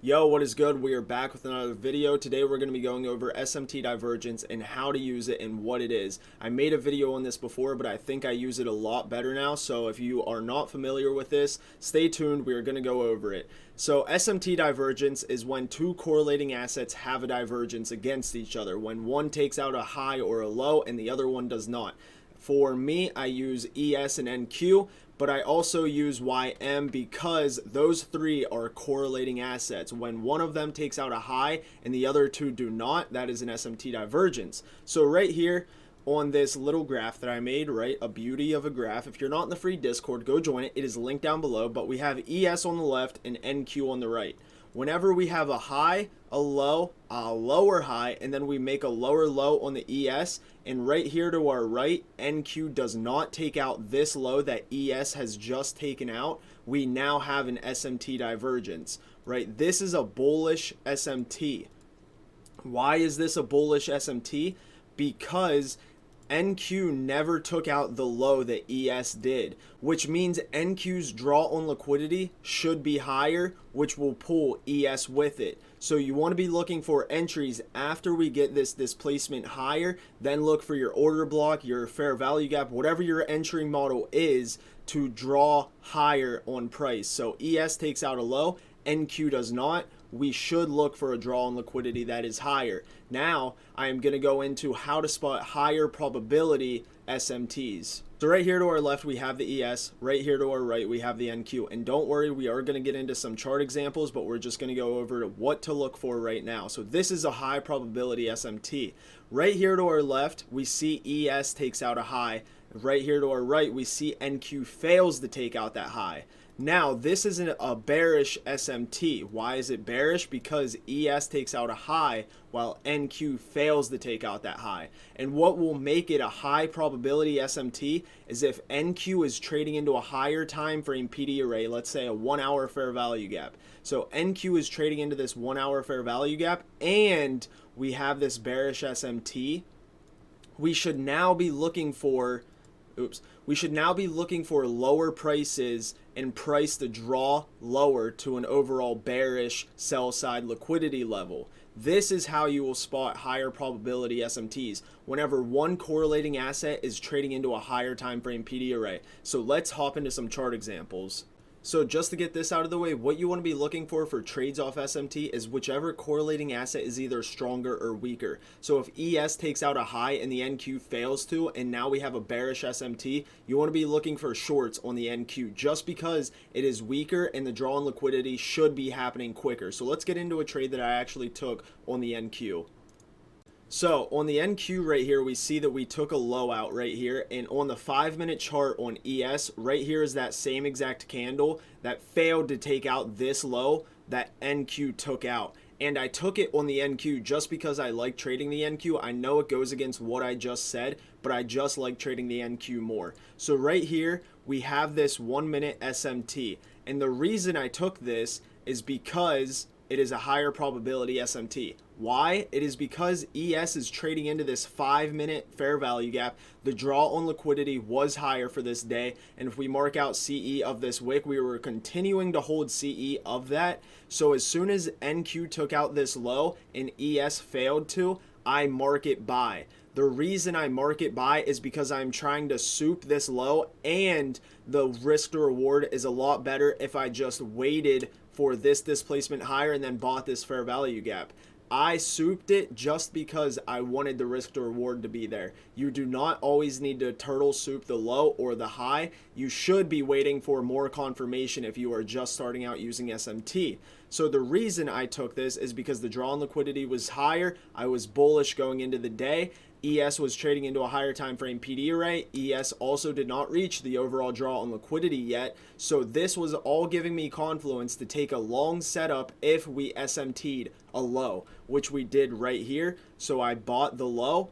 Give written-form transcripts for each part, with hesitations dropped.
Yo, what is good? We are back with another video. Today we're going to be going over SMT Divergence and how to use it and what it is. I made a video on this before, but I think I use it a lot better now. So if you are not familiar with this, stay tuned. We are going to go over it. So SMT Divergence is when two correlating assets have a divergence against each other, when one takes out a high or a low and the other one does not. For me, I use ES and NQ, but I also use YM because those three are correlating assets. When one of them takes out a high and the other two do not, that is an SMT divergence. So right here on this little graph that I made, right, a beauty of a graph. If you're not in the free Discord, go join it. It is linked down below, but we have ES on the left and NQ on the right. Whenever we have a high, a low, a lower high, and then we make a lower low on the ES, and right here to our right, NQ does not take out this low that ES has just taken out, we now have an SMT divergence, right? This is a bullish SMT. Why is this a bullish SMT? Because NQ never took out the low that ES did, which means NQ's draw on liquidity should be higher, which will pull ES with it. So you want to be looking for entries after we get this displacement higher, then look for your order block, your fair value gap, whatever your entry model is to draw higher on price. So ES takes out a low, NQ does not. We should look for a draw on liquidity that is higher. Now, I am going to go into how to spot higher probability SMTs. So right here to our left, we have the ES. Right here to our right, we have the NQ. And don't worry, we are going to get into some chart examples, but we're just going to go over what to look for right now. So this is a high probability SMT. Right here to our left, we see ES takes out a high. Right here to our right, we see NQ fails to take out that high. Now, this isn't a bearish SMT. Why is it bearish? Because ES takes out a high while NQ fails to take out that high. And what will make it a high probability SMT is if NQ is trading into a higher time frame PD array, let's say a 1 hour fair value gap. So NQ is trading into this 1 hour fair value gap and we have this bearish SMT. We should now be looking for lower prices and price the draw lower to an overall bearish sell side liquidity level. This is how you will spot higher probability SMTs whenever one correlating asset is trading into a higher time frame PD array. So let's hop into some chart examples. So just to get this out of the way, what you want to be looking for trades off SMT is whichever correlating asset is either stronger or weaker. So if ES takes out a high and the NQ fails to, and now we have a bearish SMT, you want to be looking for shorts on the NQ just because it is weaker and the draw on liquidity should be happening quicker. So let's get into a trade that I actually took on the NQ. So on the NQ right here, we see that we took a low out right here, and on the 5-minute chart on ES, right here is that same exact candle that failed to take out this low that NQ took out. And I took it on the NQ just because I like trading the NQ. I know it goes against what I just said, but I just like trading the NQ more. So right here, we have this 1-minute SMT. And the reason I took this is because it is a higher probability SMT. Why? It is because ES is trading into this 5-minute fair value gap. The draw on liquidity was higher for this day. And if we mark out CE of this wick, we were continuing to hold CE of that. So as soon as NQ took out this low and ES failed to, I mark it buy. The reason I mark it buy is because I'm trying to soup this low, and the risk to reward is a lot better if I just waited for this displacement higher and then bought this fair value gap. I souped it just because I wanted the risk to reward to be there. You do not always need to turtle soup the low or the high. You should be waiting for more confirmation if you are just starting out using SMT. So the reason I took this is because the draw on liquidity was higher. I was bullish going into the day. ES was trading into a higher time frame PD array. ES also did not reach the overall draw on liquidity yet. So this was all giving me confluence to take a long setup if we SMT'd a low, which we did right here. So I bought the low,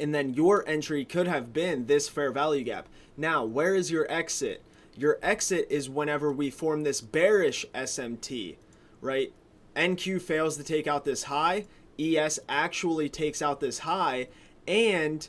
and then your entry could have been this fair value gap. Now, where is your exit? Your exit is whenever we form this bearish SMT, right? NQ fails to take out this high. ES actually takes out this high, and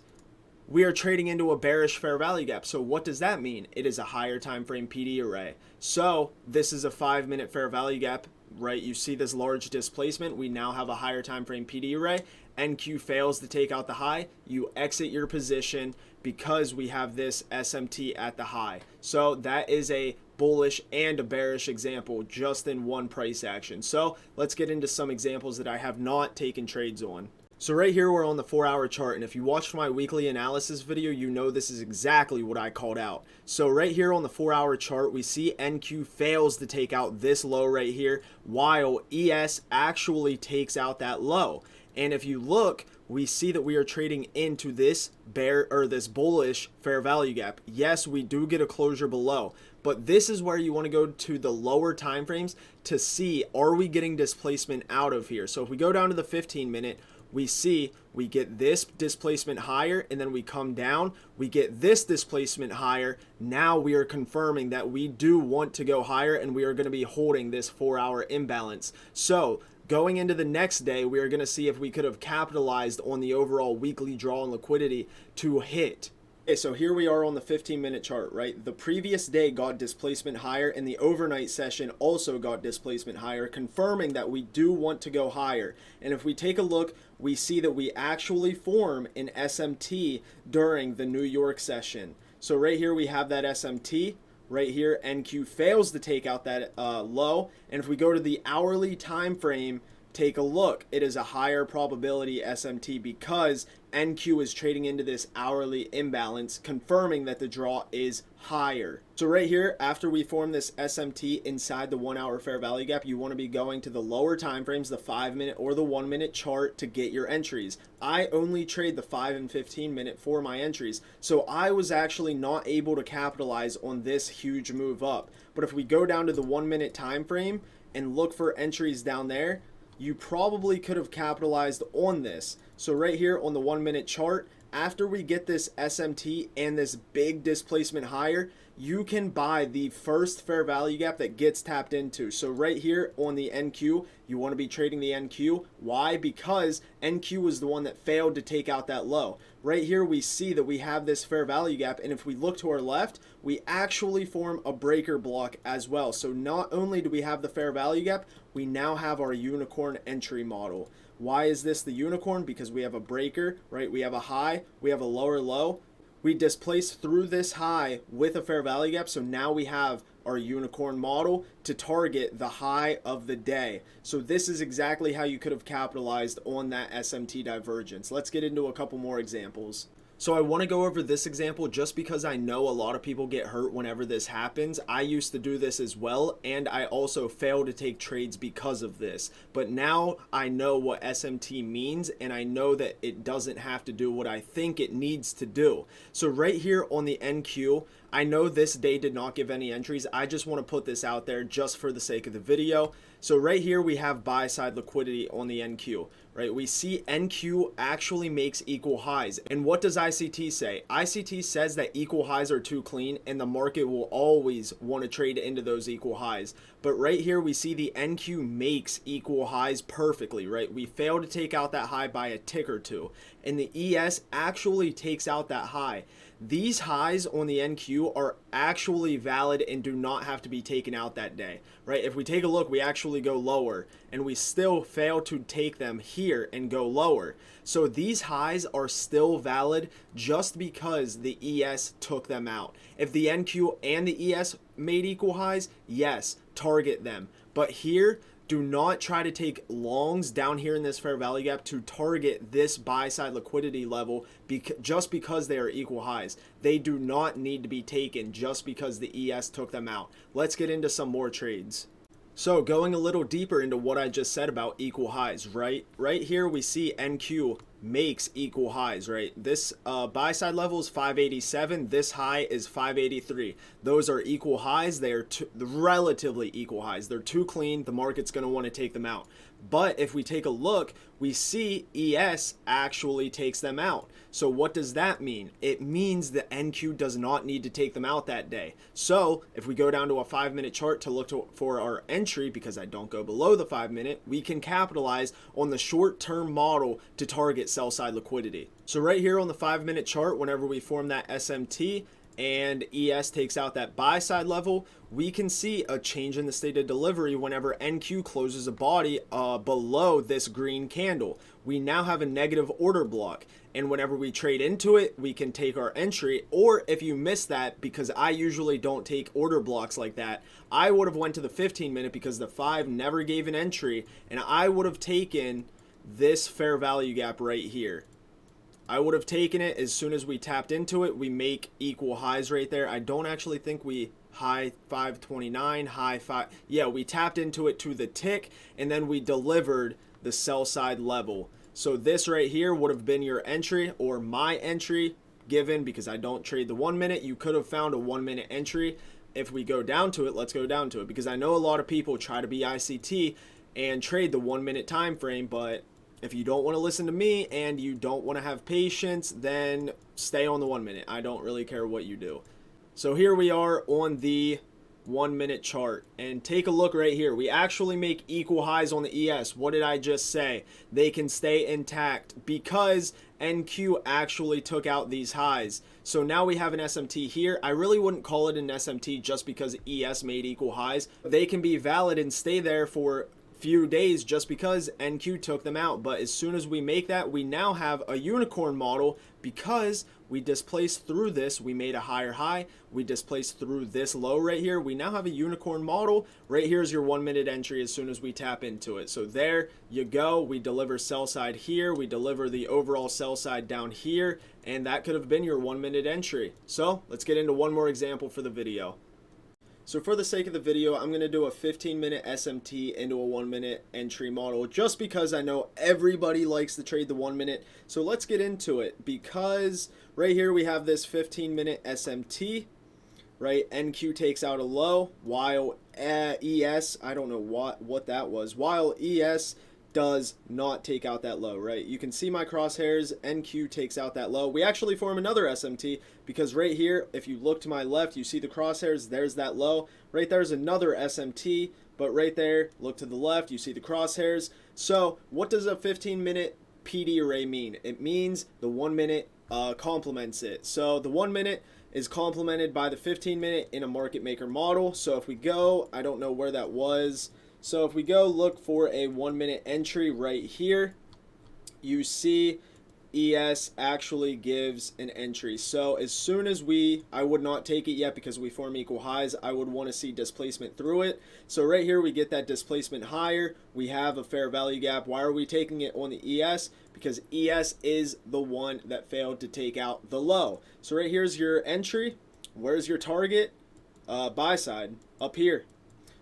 we are trading into a bearish fair value gap. So what does that mean? It is a higher time frame PD array. So this is a 5-minute fair value gap. right? You see this large displacement. We now have a higher time frame PD array. NQ fails to take out the high. You exit your position because we have this SMT at the high. So that is a bullish and a bearish example just in one price action. So let's get into some examples that I have not taken trades on. So right here we're on the 4-hour chart, and if you watched my weekly analysis video, you know this is exactly what I called out. So right here on the 4-hour chart, we see NQ fails to take out this low right here, while ES actually takes out that low. And if you look, we see that we are trading into this this bullish fair value gap. Yes, we do get a closure below, but this is where you want to go to the lower time frames to see, are we getting displacement out of here? So if we go down to the 15-minute, we see we get this displacement higher, and then we come down, we get this displacement higher. Now we are confirming that we do want to go higher, and we are going to be holding this 4-hour imbalance. So going into the next day, we are going to see if we could have capitalized on the overall weekly draw and liquidity to hit. Okay, so here we are on the 15-minute chart, right? The previous day got displacement higher, and the overnight session also got displacement higher, confirming that we do want to go higher. And if we take a look, we see that we actually form an SMT during the New York session. So right here we have that SMT. Right here, NQ fails to take out that low. And if we go to the hourly time frame, take a look, it is a higher probability SMT because NQ is trading into this hourly imbalance, confirming that the draw is higher. So right here, after we form this SMT inside the 1-hour fair value gap, you want to be going to the lower time frames, the 5-minute or the 1-minute chart, to get your entries. I only trade the 5 and 15-minute for my entries, so I was actually not able to capitalize on this huge move up. But if we go down to the 1-minute time frame and look for entries down there, you probably could have capitalized on this. So right here on the 1-minute chart, after we get this SMT and this big displacement higher, you can buy the first fair value gap that gets tapped into. So right here on the NQ, you want to be trading the NQ. Why? Because NQ was the one that failed to take out that low. Right here we see that we have this fair value gap, and if we look to our left, we actually form a breaker block as well. So not only do we have the fair value gap, we now have our unicorn entry model. Why is this the unicorn? Because we have a breaker, right? We have a high, we have a lower low. We displace through this high with a fair value gap, so now we have our unicorn model to target the high of the day. So this is exactly how you could have capitalized on that SMT divergence. Let's get into a couple more examples. So I want to go over this example just because I know a lot of people get hurt whenever this happens. I used to do this as well, and I also failed to take trades because of this. But now I know what SMT means, and I know that it doesn't have to do what I think it needs to do. So right here on the NQ, I know this day did not give any entries. I just want to put this out there just for the sake of the video. So right here we have buy side liquidity on the NQ, right? We see NQ actually makes equal highs. And what does ICT say? ICT says that equal highs are too clean and the market will always want to trade into those equal highs. But right here we see the NQ makes equal highs perfectly, right? We fail to take out that high by a tick or two, and the ES actually takes out that high. These highs on the NQ are actually valid and do not have to be taken out that day, right? If we take a look, we actually go lower, and we still fail to take them here and go lower. So these highs are still valid just because the ES took them out. If the NQ and the ES made equal highs, yes, target them. But here, do not try to take longs down here in this fair value gap to target this buy side liquidity level just because they are equal highs. They do not need to be taken just because the ES took them out. Let's get into some more trades. So going a little deeper into what I just said about equal highs, right? Right here we see NQ makes equal highs, right? This buy side level is 587. This high is 583. Those are equal highs. They are relatively equal highs. They're too clean. The market's going to want to take them out. But if we take a look, we see ES actually takes them out. So what does that mean? It means the NQ does not need to take them out that day. So if we go down to a 5-minute chart to look for our entry, because I don't go below the 5-minute, we can capitalize on the short-term model to target sell side liquidity. So right here on the 5-minute chart, whenever we form that SMT, and ES takes out that buy side level, we can see a change in the state of delivery whenever NQ closes a body below this green candle. We now have a negative order block, and whenever we trade into it, we can take our entry. Or if you miss that, because I usually don't take order blocks like that, I would have went to the 15-minute because the 5 never gave an entry, and I would have taken this fair value gap right here. I would have taken it as soon as we tapped into it. We make equal highs right there. I don't actually think we high 529, high 5. Yeah, we tapped into it to the tick, and then we delivered the sell side level. So this right here would have been your entry, or my entry given, because I don't trade the 1 minute. You could have found a 1 minute entry. If we go down to it, let's go down to it, because I know a lot of people try to be ICT and trade the 1 minute time frame, but if you don't want to listen to me and you don't want to have patience, then stay on the 1 minute. I don't really care what you do. So here we are on the 1 minute chart, and take a look right here. We actually make equal highs on the ES. What did I just say? They can stay intact because NQ actually took out these highs. So now we have an SMT here. I really wouldn't call it an SMT just because ES made equal highs. They can be valid and stay there for few days just because NQ took them out. But as soon as we make that, we now have a unicorn model because we displaced through this. We made a higher high, we displaced through this low right here. We now have a unicorn model. Right here is your 1 minute entry as soon as we tap into it. So there you go. We deliver sell side here, we deliver the overall sell side down here, and that could have been your 1 minute entry. So let's get into one more example for the video. So for the sake of the video, I'm going to do a 15-minute SMT into a 1 minute entry model just because I know everybody likes to trade the 1 minute. So let's get into it, because right here we have this 15-minute SMT, right? NQ takes out a low while ES, I don't know what that was, while ES does not take out that low, right? You can see my crosshairs, NQ takes out that low. We actually form another SMT because right here, if you look to my left, you see the crosshairs, there's that low. Right there's another SMT, but right there, look to the left, you see the crosshairs. So what does a 15-minute PD array mean? It means the 1 minute complements it. So the 1 minute is complemented by the 15-minute in a market maker model. So if we go, I don't know where that was. So if we go look for a 1 minute entry right here, you see ES actually gives an entry. So as soon as I would not take it yet because we form equal highs, I would want to see displacement through it. So right here we get that displacement higher. We have a fair value gap. Why are we taking it on the ES? Because ES is the one that failed to take out the low. So right here's your entry. Where's your target? Buy side up here.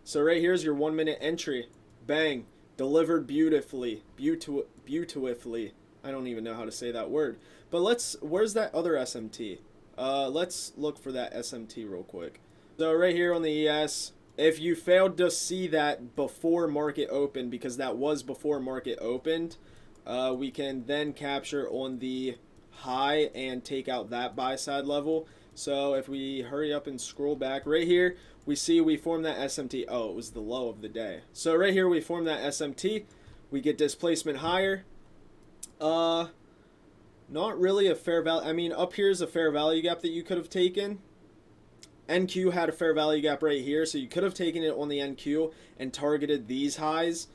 So right here's your 1 minute entry. Bang. Delivered beautifully. Beautifully. I don't even know how to say that word. But where's that other SMT? Let's look for that SMT real quick. So right here on the ES, if you failed to see that before market opened, because that was before market opened, we can then capture on the high and take out that buy side level. So if we hurry up and scroll back right here, we see we form that SMT. Oh, it was the low of the day. So right here we form that SMT. We get displacement higher. Not really a fair value. I mean, up here is a fair value gap that you could have taken. NQ had a fair value gap right here, so you could have taken it on the NQ and targeted these highs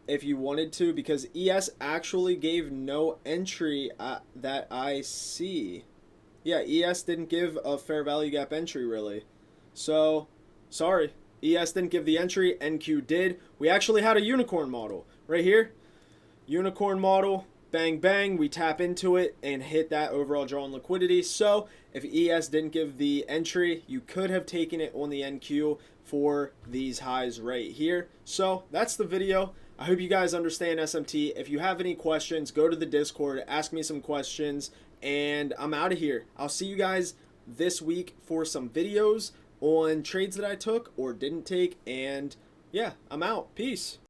if you wanted to, because ES actually gave no entry that I see. Yeah, ES didn't give a fair value gap entry really. So, sorry, ES didn't give the entry, NQ did. We actually had a unicorn model right here. Unicorn model, bang, bang, we tap into it and hit that overall draw on liquidity. So, if ES didn't give the entry, you could have taken it on the NQ for these highs right here. So, that's the video. I hope you guys understand SMT. If you have any questions, go to the Discord, ask me some questions, and I'm out of here. I'll see you guys this week for some videos on trades that I took or didn't take, and yeah, I'm out. Peace.